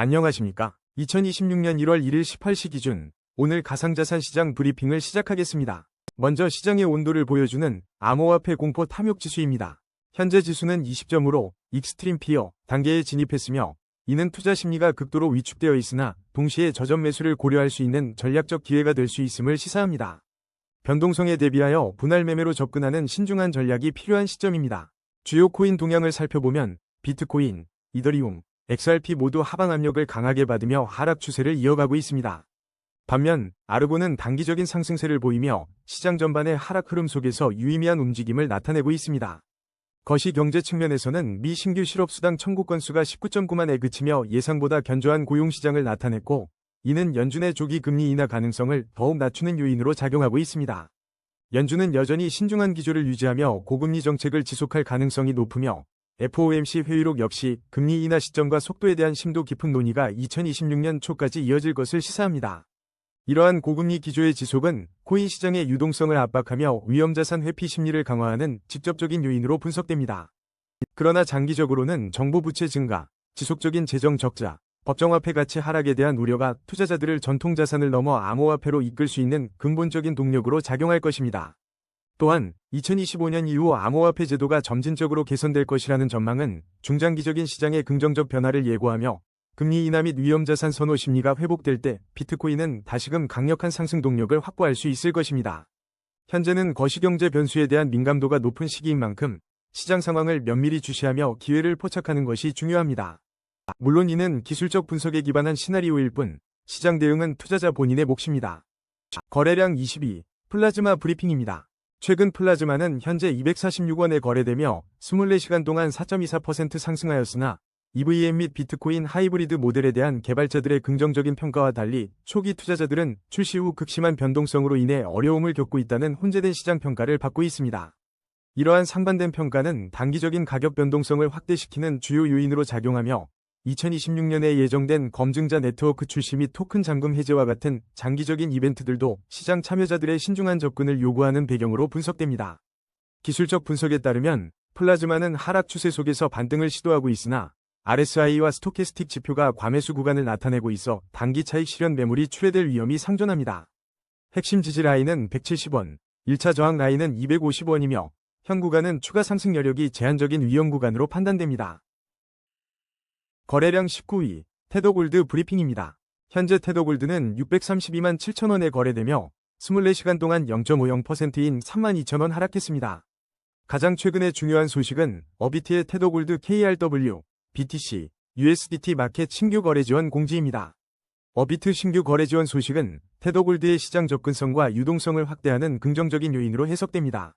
안녕하십니까? 2026년 1월 1일 18시 기준 오늘 가상자산 시장 브리핑을 시작하겠습니다. 먼저 시장의 온도를 보여주는 암호화폐 공포 탐욕 지수입니다. 현재 지수는 20점으로 익스트림 피어 단계에 진입했으며 이는 투자 심리가 극도로 위축되어 있으나 동시에 저점 매수를 고려할 수 있는 전략적 기회가 될 수 있음을 시사합니다. 변동성에 대비하여 분할 매매로 접근하는 신중한 전략이 필요한 시점입니다. 주요 코인 동향을 살펴보면 비트코인, 이더리움, XRP 모두 하방 압력을 강하게 받으며 하락 추세를 이어가고 있습니다. 반면 아르고는 단기적인 상승세를 보이며 시장 전반의 하락 흐름 속에서 유의미한 움직임을 나타내고 있습니다. 거시경제 측면에서는 미 신규 실업수당 청구 건수가 19.9만에 그치며 예상보다 견조한 고용시장을 나타냈고 이는 연준의 조기 금리 인하 가능성을 더욱 낮추는 요인으로 작용하고 있습니다. 연준은 여전히 신중한 기조를 유지하며 고금리 정책을 지속할 가능성이 높으며 FOMC 회의록 역시 금리 인하 시점과 속도에 대한 심도 깊은 논의가 2026년 초까지 이어질 것을 시사합니다. 이러한 고금리 기조의 지속은 코인 시장의 유동성을 압박하며 위험자산 회피 심리를 강화하는 직접적인 요인으로 분석됩니다. 그러나 장기적으로는 정부 부채 증가, 지속적인 재정 적자, 법정화폐 가치 하락에 대한 우려가 투자자들을 전통자산을 넘어 암호화폐로 이끌 수 있는 근본적인 동력으로 작용할 것입니다. 또한 2025년 이후 암호화폐 제도가 점진적으로 개선될 것이라는 전망은 중장기적인 시장의 긍정적 변화를 예고하며 금리 인하 및 위험자산 선호 심리가 회복될 때 비트코인은 다시금 강력한 상승 동력을 확보할 수 있을 것입니다. 현재는 거시경제 변수에 대한 민감도가 높은 시기인 만큼 시장 상황을 면밀히 주시하며 기회를 포착하는 것이 중요합니다. 물론 이는 기술적 분석에 기반한 시나리오일 뿐 시장 대응은 투자자 본인의 몫입니다. 거래량 22 플라즈마 브리핑입니다. 최근 플라즈마는 현재 246원에 거래되며 24시간 동안 4.24% 상승하였으나 EVM 및 비트코인 하이브리드 모델에 대한 개발자들의 긍정적인 평가와 달리 초기 투자자들은 출시 후 극심한 변동성으로 인해 어려움을 겪고 있다는 혼재된 시장 평가를 받고 있습니다. 이러한 상반된 평가는 단기적인 가격 변동성을 확대시키는 주요 요인으로 작용하며 2026년에 예정된 검증자 네트워크 출시 및 토큰 잠금 해제와 같은 장기적인 이벤트들도 시장 참여자들의 신중한 접근을 요구하는 배경으로 분석됩니다. 기술적 분석에 따르면 플라즈마는 하락 추세 속에서 반등을 시도하고 있으나 RSI와 스토캐스틱 지표가 과매수 구간을 나타내고 있어 단기 차익 실현 매물이 출회될 위험이 상존합니다. 핵심 지지 라인은 170원, 1차 저항 라인은 250원이며 현 구간은 추가 상승 여력이 제한적인 위험 구간으로 판단됩니다. 거래량 19위, 테더골드 브리핑입니다. 현재 테더골드는 632만 7천원에 거래되며 24시간 동안 0.50%인 32,000원 하락했습니다. 가장 최근의 중요한 소식은 어비트의 테더골드 KRW, BTC, USDT 마켓 신규 거래 지원 공지입니다. 어비트 신규 거래 지원 소식은 테더골드의 시장 접근성과 유동성을 확대하는 긍정적인 요인으로 해석됩니다.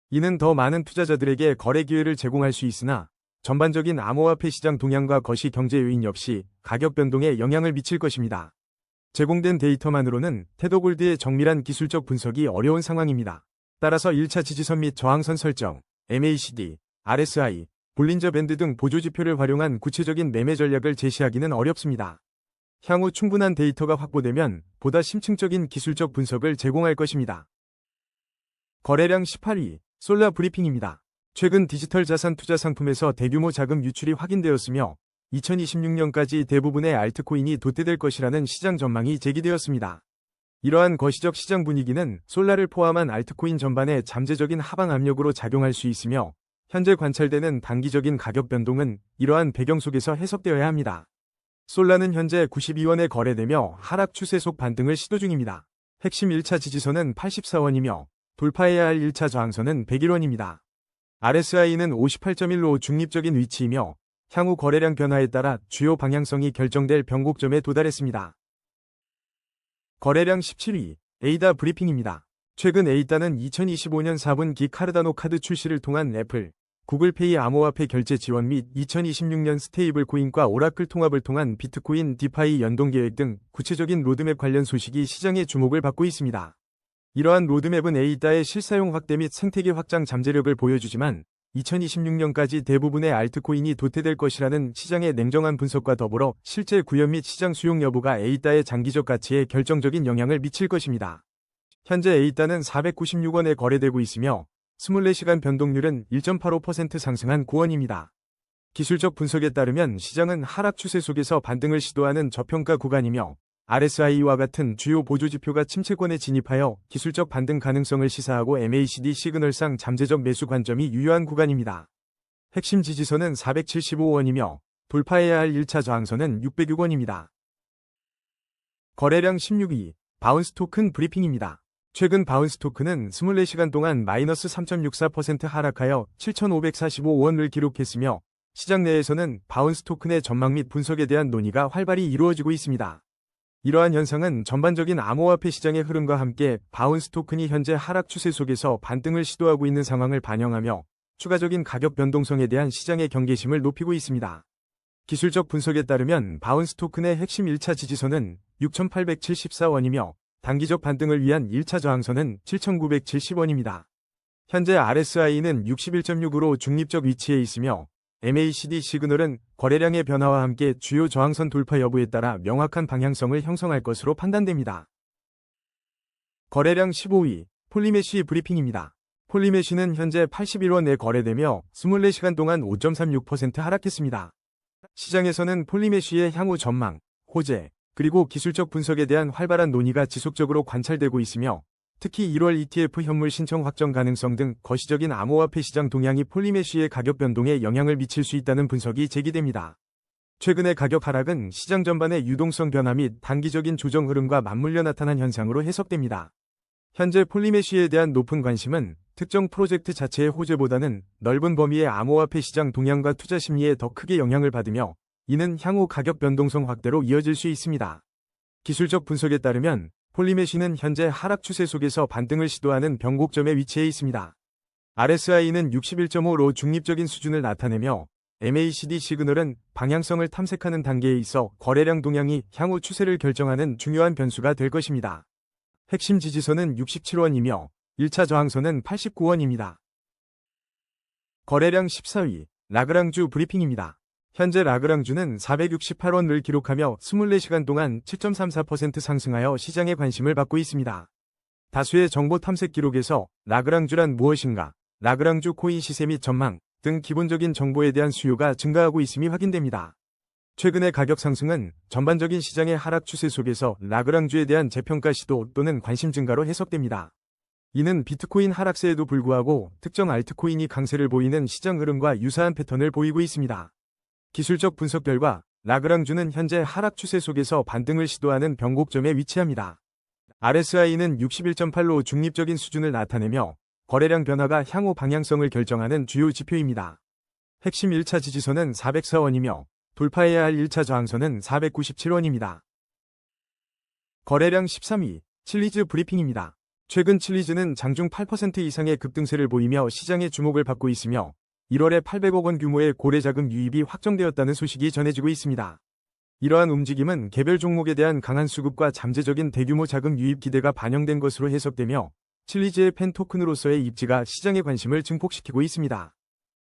이는 더 많은 투자자들에게 거래 기회를 제공할 수 있으나 전반적인 암호화폐 시장 동향과 거시 경제 요인 역시 가격 변동에 영향을 미칠 것입니다. 제공된 데이터만으로는 테더골드의 정밀한 기술적 분석이 어려운 상황입니다. 따라서 1차 지지선 및 저항선 설정, MACD, RSI, 볼린저 밴드 등 보조지표를 활용한 구체적인 매매 전략을 제시하기는 어렵습니다. 향후 충분한 데이터가 확보되면 보다 심층적인 기술적 분석을 제공할 것입니다. 거래량 18위, 솔라 브리핑입니다. 최근 디지털 자산 투자 상품에서 대규모 자금 유출이 확인되었으며 2026년까지 대부분의 알트코인이 도태될 것이라는 시장 전망이 제기되었습니다. 이러한 거시적 시장 분위기는 솔라를 포함한 알트코인 전반에 잠재적인 하방 압력으로 작용할 수 있으며 현재 관찰되는 단기적인 가격 변동은 이러한 배경 속에서 해석되어야 합니다. 솔라는 현재 92원에 거래되며 하락 추세 속 반등을 시도 중입니다. 핵심 1차 지지선은 84원이며 돌파해야 할 1차 저항선은 101원입니다. RSI는 58.1로 중립적인 위치이며 향후 거래량 변화에 따라 주요 방향성이 결정될 변곡점에 도달했습니다. 거래량 17위, 에이다 브리핑입니다. 최근 에이다는 2025년 4분기 카르다노 카드 출시를 통한 애플, 구글페이 암호화폐 결제 지원 및 2026년 스테이블 코인과 오라클 통합을 통한 비트코인 디파이 연동 계획 등 구체적인 로드맵 관련 소식이 시장의 주목을 받고 있습니다. 이러한 로드맵은 에이다의 실사용 확대 및 생태계 확장 잠재력을 보여주지만 2026년까지 대부분의 알트코인이 도태될 것이라는 시장의 냉정한 분석과 더불어 실제 구현 및 시장 수용 여부가 에이다의 장기적 가치에 결정적인 영향을 미칠 것입니다. 현재 에이다는 496원에 거래되고 있으며 24시간 변동률은 1.85% 상승한 9원입니다. 기술적 분석에 따르면 시장은 하락 추세 속에서 반등을 시도하는 저평가 구간이며 RSI와 같은 주요 보조지표가 침체권에 진입하여 기술적 반등 가능성을 시사하고 MACD 시그널상 잠재적 매수 관점이 유효한 구간입니다. 핵심 지지선은 475원이며 돌파해야 할 1차 저항선은 606원입니다. 거래량 16위, 바운스 토큰 브리핑입니다. 최근 바운스 토큰은 24시간 동안 마이너스 3.64% 하락하여 7,545원을 기록했으며 시장 내에서는 바운스 토큰의 전망 및 분석에 대한 논의가 활발히 이루어지고 있습니다. 이러한 현상은 전반적인 암호화폐 시장의 흐름과 함께 바운스 토큰이 현재 하락 추세 속에서 반등을 시도하고 있는 상황을 반영하며 추가적인 가격 변동성에 대한 시장의 경계심을 높이고 있습니다. 기술적 분석에 따르면 바운스 토큰의 핵심 1차 지지선은 6,874원이며 단기적 반등을 위한 1차 저항선은 7,970원입니다. 현재 RSI는 61.6으로 중립적 위치에 있으며 MACD 시그널은 거래량의 변화와 함께 주요 저항선 돌파 여부에 따라 명확한 방향성을 형성할 것으로 판단됩니다. 거래량 15위, 폴리메쉬 브리핑입니다. 폴리메쉬는 현재 81원에 거래되며 24시간 동안 5.36% 하락했습니다. 시장에서는 폴리메쉬의 향후 전망, 호재, 그리고 기술적 분석에 대한 활발한 논의가 지속적으로 관찰되고 있으며 특히 1월 ETF 현물 신청 확정 가능성 등 거시적인 암호화폐 시장 동향이 폴리메쉬의 가격 변동에 영향을 미칠 수 있다는 분석이 제기됩니다. 최근의 가격 하락은 시장 전반의 유동성 변화 및 단기적인 조정 흐름과 맞물려 나타난 현상으로 해석됩니다. 현재 폴리메쉬에 대한 높은 관심은 특정 프로젝트 자체의 호재보다는 넓은 범위의 암호화폐 시장 동향과 투자 심리에 더 크게 영향을 받으며 이는 향후 가격 변동성 확대로 이어질 수 있습니다. 기술적 분석에 따르면 폴리메쉬는 현재 하락 추세 속에서 반등을 시도하는 변곡점에 위치해 있습니다. RSI는 61.5로 중립적인 수준을 나타내며 MACD 시그널은 방향성을 탐색하는 단계에 있어 거래량 동향이 향후 추세를 결정하는 중요한 변수가 될 것입니다. 핵심 지지선은 67원이며 1차 저항선은 89원입니다. 거래량 14위, 라그랑주 브리핑입니다. 현재 라그랑주는 468원을 기록하며 24시간 동안 7.34% 상승하여 시장의 관심을 받고 있습니다. 다수의 정보 탐색 기록에서 라그랑주란 무엇인가, 라그랑주 코인 시세 및 전망 등 기본적인 정보에 대한 수요가 증가하고 있음이 확인됩니다. 최근의 가격 상승은 전반적인 시장의 하락 추세 속에서 라그랑주에 대한 재평가 시도 또는 관심 증가로 해석됩니다. 이는 비트코인 하락세에도 불구하고 특정 알트코인이 강세를 보이는 시장 흐름과 유사한 패턴을 보이고 있습니다. 기술적 분석 결과 라그랑주는 현재 하락 추세 속에서 반등을 시도하는 변곡점에 위치합니다. RSI는 61.8로 중립적인 수준을 나타내며 거래량 변화가 향후 방향성을 결정하는 주요 지표입니다. 핵심 1차 지지선은 404원이며 돌파해야 할 1차 저항선은 497원입니다. 거래량 13위, 칠리즈 브리핑입니다. 최근 칠리즈는 장중 8% 이상의 급등세를 보이며 시장의 주목을 받고 있으며 1월에 800억 원 규모의 고래자금 유입이 확정되었다는 소식이 전해지고 있습니다. 이러한 움직임은 개별 종목에 대한 강한 수급과 잠재적인 대규모 자금 유입 기대가 반영된 것으로 해석되며 칠리즈의 팬 토큰으로서의 입지가 시장의 관심을 증폭시키고 있습니다.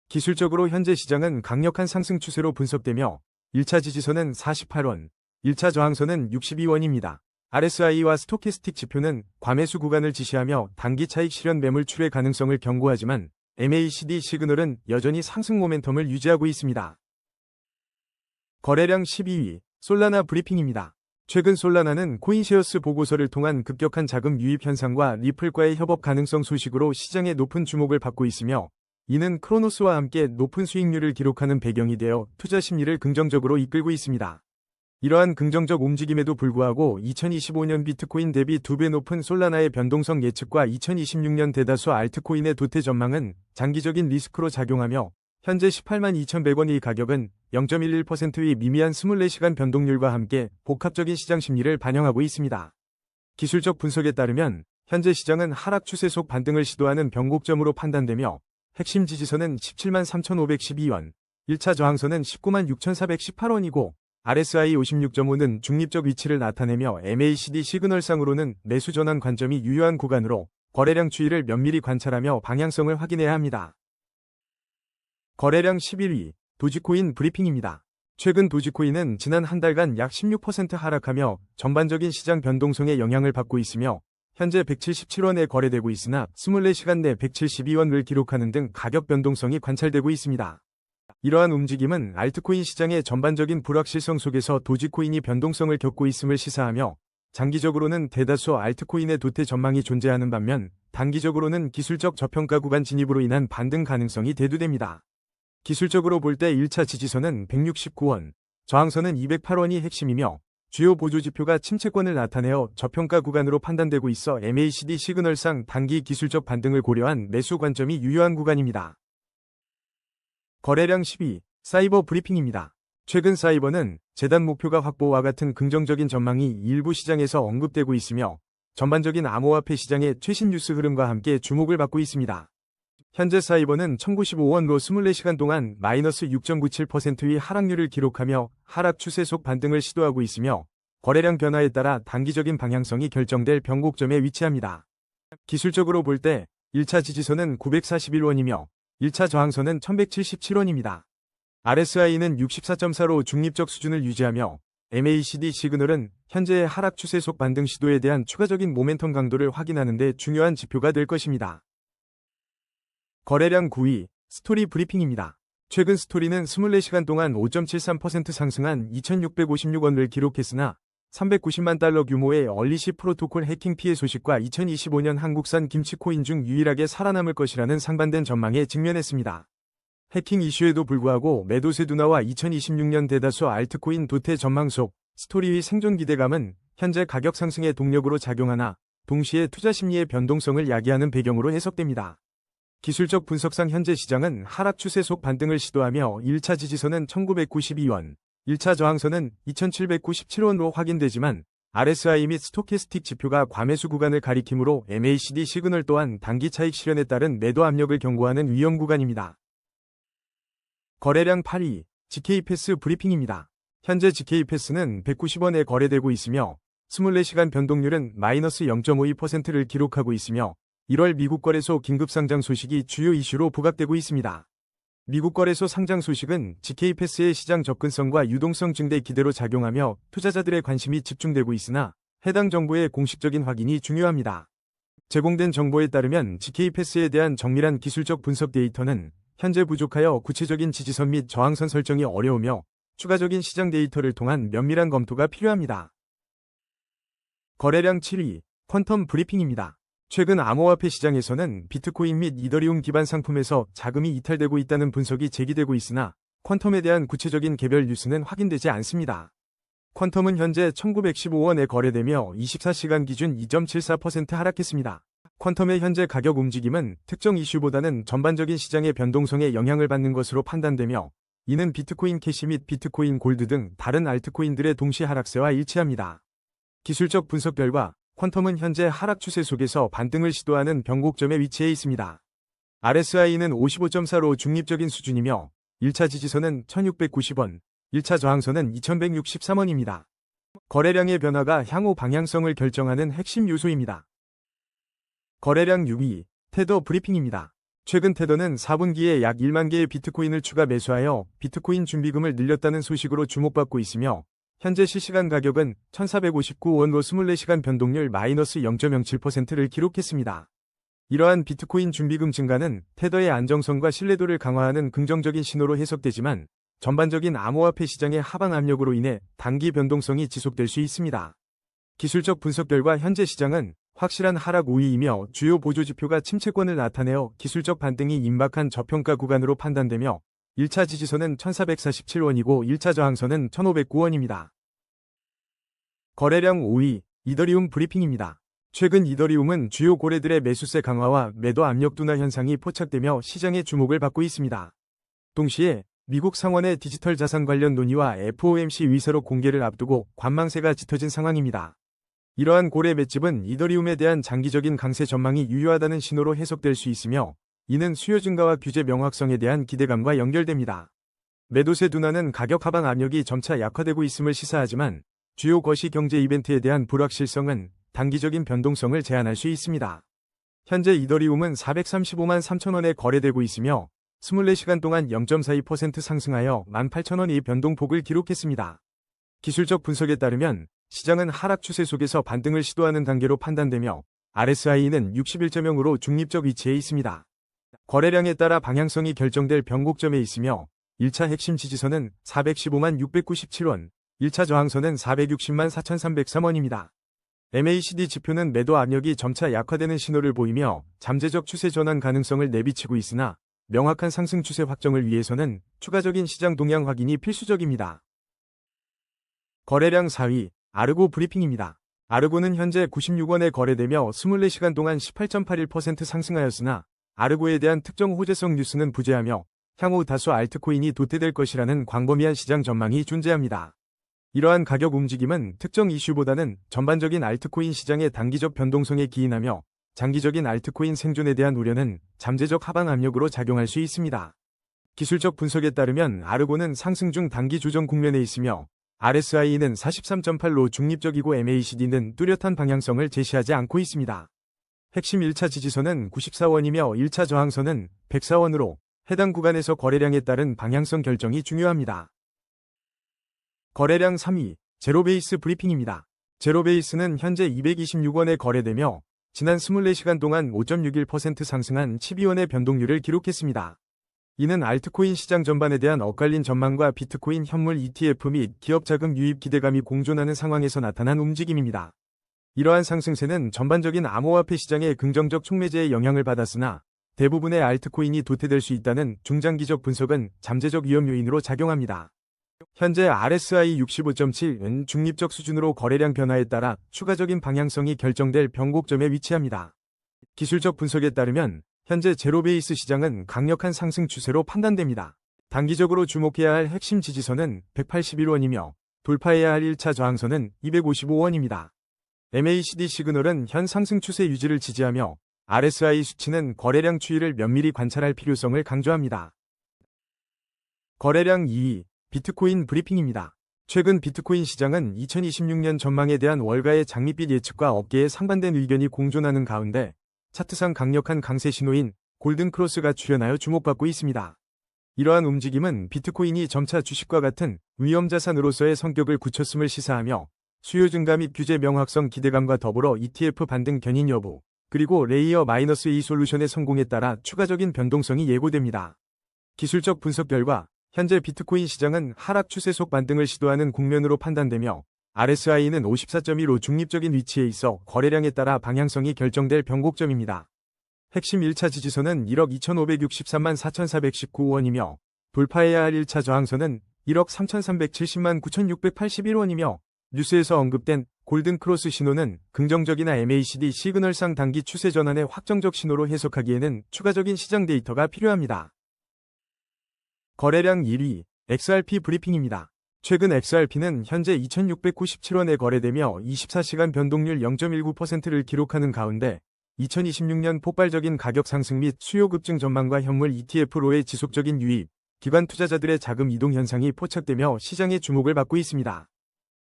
기술적으로 현재 시장은 강력한 상승 추세로 분석되며 1차 지지선은 48원, 1차 저항선은 62원입니다. RSI와 스토캐스틱 지표는 과매수 구간을 지시하며 단기 차익 실현 매물 출회 가능성을 경고하지만 MACD 시그널은 여전히 상승 모멘텀을 유지하고 있습니다. 거래량 12위, 솔라나 브리핑입니다. 최근 솔라나는 코인쉐어스 보고서를 통한 급격한 자금 유입 현상과 리플과의 협업 가능성 소식으로 시장의 높은 주목을 받고 있으며 이는 크로노스와 함께 높은 수익률을 기록하는 배경이 되어 투자 심리를 긍정적으로 이끌고 있습니다. 이러한 긍정적 움직임에도 불구하고 2025년 비트코인 대비 2배 높은 솔라나의 변동성 예측과 2026년 대다수 알트코인의 도태 전망은 장기적인 리스크로 작용하며 현재 18만 2,100원의 가격은 0.11%의 미미한 24시간 변동률과 함께 복합적인 시장 심리를 반영하고 있습니다. 기술적 분석에 따르면 현재 시장은 하락 추세 속 반등을 시도하는 변곡점으로 판단되며 핵심 지지선은 17만 3,512원, 1차 저항선은 19만 6,418원이고 RSI 56.5는 중립적 위치를 나타내며 MACD 시그널상으로는 매수 전환 관점이 유효한 구간으로 거래량 추이를 면밀히 관찰하며 방향성을 확인해야 합니다. 거래량 11위, 도지코인 브리핑입니다. 최근 도지코인은 지난 한 달간 약 16% 하락하며 전반적인 시장 변동성에 영향을 받고 있으며 현재 177원에 거래되고 있으나 24시간 내 172원을 기록하는 등 가격 변동성이 관찰되고 있습니다. 이러한 움직임은 알트코인 시장의 전반적인 불확실성 속에서 도지코인이 변동성을 겪고 있음을 시사하며, 장기적으로는 대다수 알트코인의 도태 전망이 존재하는 반면 단기적으로는 기술적 저평가 구간 진입으로 인한 반등 가능성이 대두됩니다. 기술적으로 볼 때 1차 지지선은 169원, 저항선은 208원이 핵심이며 주요 보조지표가 침체권을 나타내어 저평가 구간으로 판단되고 있어 MACD 시그널상 단기 기술적 반등을 고려한 매수 관점이 유효한 구간입니다. 거래량 10위, 사이버 브리핑입니다. 최근 사이버는 재단 목표가 확보와 같은 긍정적인 전망이 일부 시장에서 언급되고 있으며 전반적인 암호화폐 시장의 최신 뉴스 흐름과 함께 주목을 받고 있습니다. 현재 사이버는 1095원으로 24시간 동안 마이너스 6.97%의 하락률을 기록하며 하락 추세 속 반등을 시도하고 있으며 거래량 변화에 따라 단기적인 방향성이 결정될 변곡점에 위치합니다. 기술적으로 볼 때 1차 지지선은 941원이며 1차 저항선은 1177원입니다. RSI는 64.4로 중립적 수준을 유지하며 MACD 시그널은 현재의 하락 추세 속 반등 시도에 대한 추가적인 모멘텀 강도를 확인하는 데 중요한 지표가 될 것입니다. 거래량 9위, 스토리 브리핑입니다. 최근 스토리는 24시간 동안 5.73% 상승한 2656원을 기록했으나 390만 달러 규모의 얼리시 프로토콜 해킹 피해 소식과 2025년 한국산 김치코인 중 유일하게 살아남을 것이라는 상반된 전망에 직면했습니다. 해킹 이슈에도 불구하고 매도세 둔화와 2026년 대다수 알트코인 도태 전망 속 스토리의 생존 기대감은 현재 가격 상승의 동력으로 작용하나 동시에 투자 심리의 변동성을 야기하는 배경으로 해석됩니다. 기술적 분석상 현재 시장은 하락 추세 속 반등을 시도하며 1차 지지선은 1992원, 1차 저항선은 2797원으로 확인되지만 RSI 및 스토캐스틱 지표가 과매수 구간을 가리키므로 MACD 시그널 또한 단기 차익 실현에 따른 매도 압력을 경고하는 위험 구간입니다. 거래량 8위, GK패스 브리핑입니다. 현재 GK패스는 190원에 거래되고 있으며 24시간 변동률은 마이너스 0.52%를 기록하고 있으며 1월 미국 거래소 긴급 상장 소식이 주요 이슈로 부각되고 있습니다. 미국 거래소 상장 소식은 GK패스의 시장 접근성과 유동성 증대 기대로 작용하며 투자자들의 관심이 집중되고 있으나 해당 정보의 공식적인 확인이 중요합니다. 제공된 정보에 따르면 GK패스에 대한 정밀한 기술적 분석 데이터는 현재 부족하여 구체적인 지지선 및 저항선 설정이 어려우며 추가적인 시장 데이터를 통한 면밀한 검토가 필요합니다. 거래량 7위, 퀀텀 브리핑입니다. 최근 암호화폐 시장에서는 비트코인 및 이더리움 기반 상품에서 자금이 이탈되고 있다는 분석이 제기되고 있으나 퀀텀에 대한 구체적인 개별 뉴스는 확인되지 않습니다. 퀀텀은 현재 1915원에 거래되며 24시간 기준 2.74% 하락했습니다. 퀀텀의 현재 가격 움직임은 특정 이슈보다는 전반적인 시장의 변동성에 영향을 받는 것으로 판단되며 이는 비트코인 캐시 및 비트코인 골드 등 다른 알트코인들의 동시 하락세와 일치합니다. 기술적 분석 결과 퀀텀은 현재 하락 추세 속에서 반등을 시도하는 변곡점에 위치해 있습니다. RSI는 55.4로 중립적인 수준이며 1차 지지선은 1690원, 1차 저항선은 2163원입니다. 거래량의 변화가 향후 방향성을 결정하는 핵심 요소입니다. 거래량 6위, 테더 브리핑입니다. 최근 테더는 4분기에 약 1만 개의 비트코인을 추가 매수하여 비트코인 준비금을 늘렸다는 소식으로 주목받고 있으며 현재 실시간 가격은 1459원으로 24시간 변동률 마이너스 0.07%를 기록했습니다. 이러한 비트코인 준비금 증가는 테더의 안정성과 신뢰도를 강화하는 긍정적인 신호로 해석되지만 전반적인 암호화폐 시장의 하방 압력으로 인해 단기 변동성이 지속될 수 있습니다. 기술적 분석 결과 현재 시장은 확실한 하락 우위이며 주요 보조지표가 침체권을 나타내어 기술적 반등이 임박한 저평가 구간으로 판단되며 1차 지지선은 1447원이고 1차 저항선은 1509원입니다. 거래량 5위, 이더리움 브리핑입니다. 최근 이더리움은 주요 고래들의 매수세 강화와 매도 압력 둔화 현상이 포착되며 시장의 주목을 받고 있습니다. 동시에 미국 상원의 디지털 자산 관련 논의와 FOMC 위세로 공개를 앞두고 관망세가 짙어진 상황입니다. 이러한 고래 맷집은 이더리움에 대한 장기적인 강세 전망이 유효하다는 신호로 해석될 수 있으며 이는 수요 증가와 규제 명확성에 대한 기대감과 연결됩니다. 매도세 둔화는 가격 하방 압력이 점차 약화되고 있음을 시사하지만 주요 거시 경제 이벤트에 대한 불확실성은 단기적인 변동성을 제한할 수 있습니다. 현재 이더리움은 435만 3천원에 거래되고 있으며 24시간 동안 0.42% 상승하여 18,000원의 변동폭을 기록했습니다. 기술적 분석에 따르면 시장은 하락 추세 속에서 반등을 시도하는 단계로 판단되며 RSI는 61.0으로 중립적 위치에 있습니다. 거래량에 따라 방향성이 결정될 변곡점에 있으며 1차 핵심 지지선은 415만 697원, 1차 저항선은 460만 4303원입니다. MACD 지표는 매도 압력이 점차 약화되는 신호를 보이며 잠재적 추세 전환 가능성을 내비치고 있으나 명확한 상승 추세 확정을 위해서는 추가적인 시장 동향 확인이 필수적입니다. 거래량 4위, 아르고 브리핑입니다. 아르고는 현재 96원에 거래되며 24시간 동안 18.81% 상승하였으나 아르고에 대한 특정 호재성 뉴스는 부재하며 향후 다수 알트코인이 도태될 것이라는 광범위한 시장 전망이 존재합니다. 이러한 가격 움직임은 특정 이슈보다는 전반적인 알트코인 시장의 단기적 변동성에 기인하며 장기적인 알트코인 생존에 대한 우려는 잠재적 하방 압력으로 작용할 수 있습니다. 기술적 분석에 따르면 아르고는 상승 중 단기 조정 국면에 있으며 RSI는 43.8로 중립적이고 MACD는 뚜렷한 방향성을 제시하지 않고 있습니다. 핵심 1차 지지선은 94원이며 1차 저항선은 104원으로 해당 구간에서 거래량에 따른 방향성 결정이 중요합니다. 거래량 3위, 제로베이스 브리핑입니다. 제로베이스는 현재 226원에 거래되며 지난 24시간 동안 5.61% 상승한 12원의 변동률을 기록했습니다. 이는 알트코인 시장 전반에 대한 엇갈린 전망과 비트코인 현물 ETF 및 기업 자금 유입 기대감이 공존하는 상황에서 나타난 움직임입니다. 이러한 상승세는 전반적인 암호화폐 시장의 긍정적 촉매제에 영향을 받았으나 대부분의 알트코인이 도태될 수 있다는 중장기적 분석은 잠재적 위험 요인으로 작용합니다. 현재 RSI 65.7은 중립적 수준으로 거래량 변화에 따라 추가적인 방향성이 결정될 변곡점에 위치합니다. 기술적 분석에 따르면 현재 제로베이스 시장은 강력한 상승 추세로 판단됩니다. 단기적으로 주목해야 할 핵심 지지선은 181원이며 돌파해야 할 1차 저항선은 255원입니다. MACD 시그널은 현 상승 추세 유지를 지지하며 RSI 수치는 거래량 추이를 면밀히 관찰할 필요성을 강조합니다. 거래량 2위, 비트코인 브리핑입니다. 최근 비트코인 시장은 2026년 전망에 대한 월가의 장밋빛 예측과 업계의 상반된 의견이 공존하는 가운데 차트상 강력한 강세 신호인 골든크로스가 출현하여 주목받고 있습니다. 이러한 움직임은 비트코인이 점차 주식과 같은 위험자산으로서의 성격을 굳혔음을 시사하며 수요 증가 및 규제 명확성 기대감과 더불어 ETF 반등 견인 여부, 그리고 레이어 -2 솔루션의 성공에 따라 추가적인 변동성이 예고됩니다. 기술적 분석 결과 현재 비트코인 시장은 하락 추세 속 반등을 시도하는 국면으로 판단되며 RSI는 54.15 중립적인 위치에 있어 거래량에 따라 방향성이 결정될 변곡점입니다. 핵심 1차 지지선은 1억 2,563만 4,419원이며 돌파해야 할 1차 저항선은 1억 3,370만 9,681원이며 뉴스에서 언급된 골든크로스 신호는 긍정적이나 MACD 시그널상 단기 추세 전환의 확정적 신호로 해석하기에는 추가적인 시장 데이터가 필요합니다. 거래량 1위, XRP 브리핑입니다. 최근 XRP는 현재 2,697원에 거래되며 24시간 변동률 0.19%를 기록하는 가운데 2026년 폭발적인 가격 상승 및 수요 급증 전망과 현물 ETF로의 지속적인 유입, 기관 투자자들의 자금 이동 현상이 포착되며 시장의 주목을 받고 있습니다.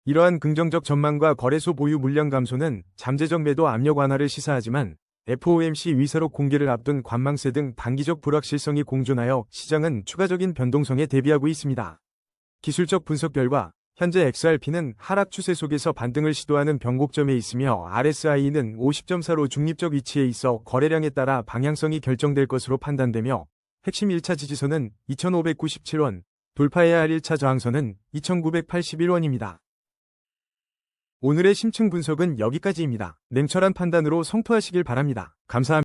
이러한 긍정적 전망과 거래소 보유 물량 감소는 잠재적 매도 압력 완화를 시사하지만 FOMC 위사록 공개를 앞둔 관망세 등 단기적 불확실성이 공존하여 시장은 추가적인 변동성에 대비하고 있습니다. 기술적 분석 결과 현재 XRP는 하락 추세 속에서 반등을 시도하는 변곡점에 있으며 RSI는 50.4로 중립적 위치에 있어 거래량에 따라 방향성이 결정될 것으로 판단되며 핵심 1차 지지선은 2,597원, 돌파해야 할 1차 저항선은 2,981원입니다. 오늘의 심층 분석은 여기까지입니다. 냉철한 판단으로 성투하시길 바랍니다. 감사합니다.